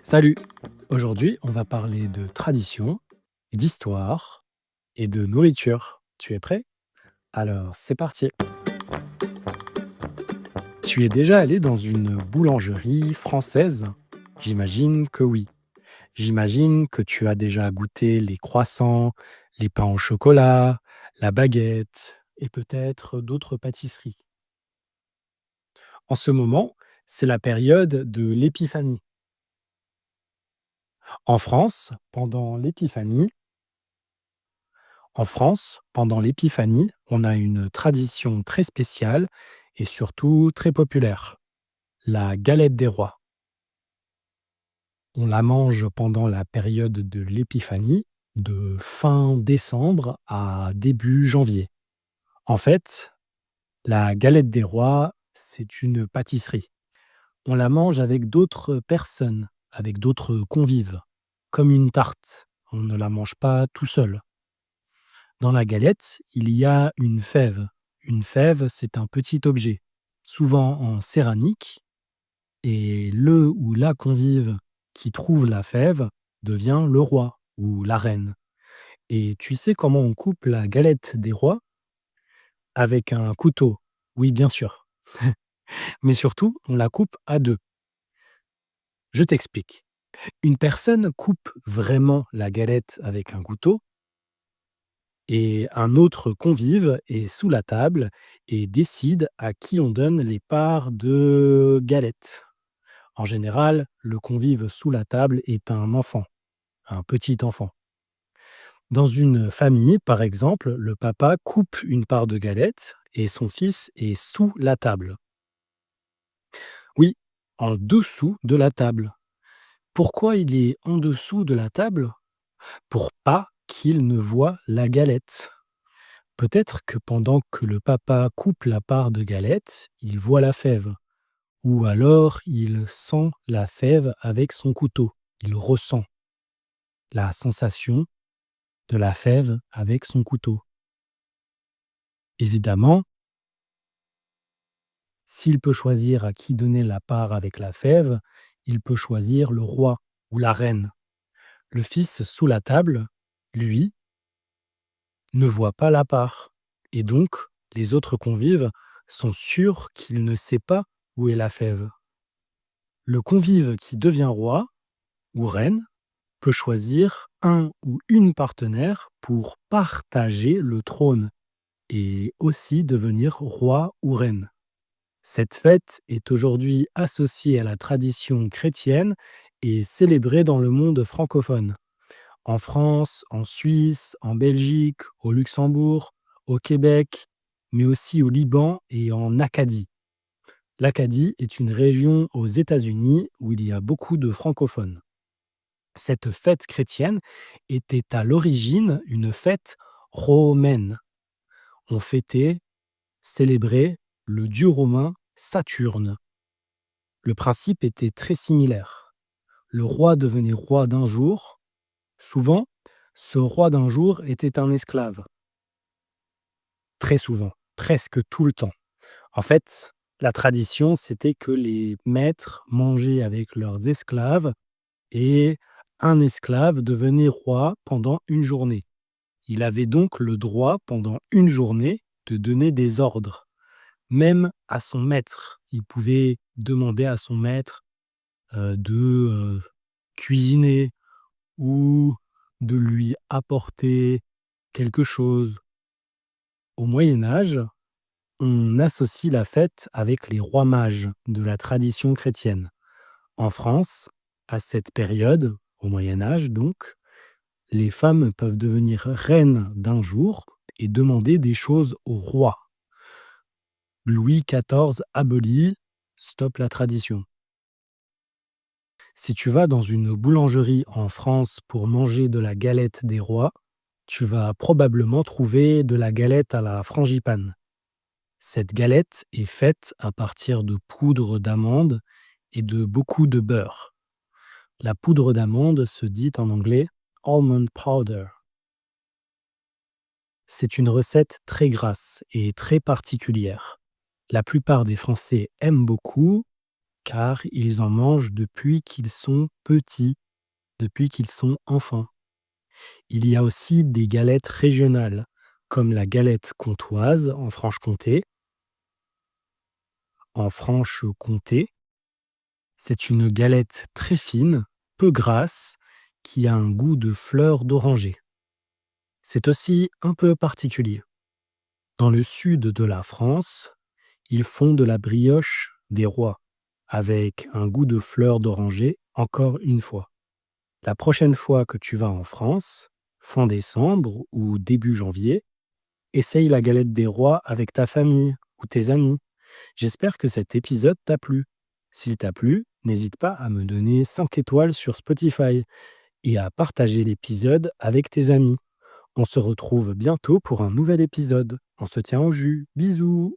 Salut! Aujourd'hui, on va parler de tradition, d'histoire et de nourriture. Tu es prêt? Alors, c'est parti. Tu es déjà allé dans une boulangerie française? J'imagine que oui. J'imagine que tu as déjà goûté les croissants, les pains au chocolat, la baguette et peut-être d'autres pâtisseries. En ce moment, c'est la période de l'épiphanie. En France, pendant l'épiphanie, pendant l'épiphanie, on a une tradition très spéciale et surtout très populaire, la galette des rois. On la mange pendant la période de l'épiphanie, de fin décembre à début janvier. En fait, la galette des rois, c'est une pâtisserie. On la mange avec d'autres personnes, avec d'autres convives, comme une tarte. On ne la mange pas tout seul. Dans la galette, il y a une fève. Une fève, c'est un petit objet, souvent en céramique, et le ou la convive qui trouve la fève devient le roi ou la reine. Et tu sais comment on coupe la galette des rois? Avec un couteau. Oui, bien sûr. Mais surtout, on la coupe à deux. Je t'explique. Une personne coupe vraiment la galette avec un couteau, et un autre convive est sous la table et décide à qui on donne les parts de galette. En général, le convive sous la table est un enfant, un petit enfant. Dans une famille, par exemple, le papa coupe une part de galette et son fils est sous la table. Oui, en dessous de la table. Pourquoi il est en dessous de la table? Pour pas qu'il ne voie la galette. Peut-être que pendant que le papa coupe la part de galette, il voit la fève. Ou alors il sent la fève avec son couteau. Il ressent la sensation de la fève avec son couteau. Évidemment, s'il peut choisir à qui donner la part avec la fève, il peut choisir le roi ou la reine. Le fils sous la table, lui, ne voit pas la part. Et donc, les autres convives sont sûrs qu'il ne sait pas où est la fève. Le convive qui devient roi ou reine peut choisir un ou une partenaire pour partager le trône et aussi devenir roi ou reine. Cette fête est aujourd'hui associée à la tradition chrétienne et célébrée dans le monde francophone. En France, en Suisse, en Belgique, au Luxembourg, au Québec, mais aussi au Liban et en Acadie. L'Acadie est une région aux États-Unis où il y a beaucoup de francophones. Cette fête chrétienne était à l'origine une fête romaine. On fêtait, célébrait le dieu romain Saturne. Le principe était très similaire. Le roi devenait roi d'un jour. Souvent, ce roi d'un jour était un esclave. Très souvent, presque tout le temps. En fait, la tradition, c'était que les maîtres mangeaient avec leurs esclaves et un esclave devenait roi pendant une journée. Il avait donc le droit, pendant une journée, de donner des ordres, même à son maître. Il pouvait demander à son maître de cuisiner ou de lui apporter quelque chose. Au Moyen Âge, on associe la fête avec les rois mages de la tradition chrétienne. En France, à cette période, au Moyen Âge donc, les femmes peuvent devenir reines d'un jour et demander des choses au roi. Louis XIV abolit, stoppe la tradition. Si tu vas dans une boulangerie en France pour manger de la galette des rois, tu vas probablement trouver de la galette à la frangipane. Cette galette est faite à partir de poudre d'amande et de beaucoup de beurre. La poudre d'amande se dit en anglais almond powder. C'est une recette très grasse et très particulière. La plupart des Français aiment beaucoup car ils en mangent depuis qu'ils sont petits, depuis qu'ils sont enfants. Il y a aussi des galettes régionales, comme la galette comtoise en Franche-Comté. En Franche-Comté, c'est une galette très fine, peu grasse, qui a un goût de fleur d'oranger. C'est aussi un peu particulier. Dans le sud de la France, ils font de la brioche des rois, avec un goût de fleur d'oranger encore une fois. La prochaine fois que tu vas en France, fin décembre ou début janvier, essaye la galette des rois avec ta famille ou tes amis. J'espère que cet épisode t'a plu. S'il t'a plu, n'hésite pas à me donner 5 étoiles sur Spotify et à partager l'épisode avec tes amis. On se retrouve bientôt pour un nouvel épisode. On se tient au jus. Bisous!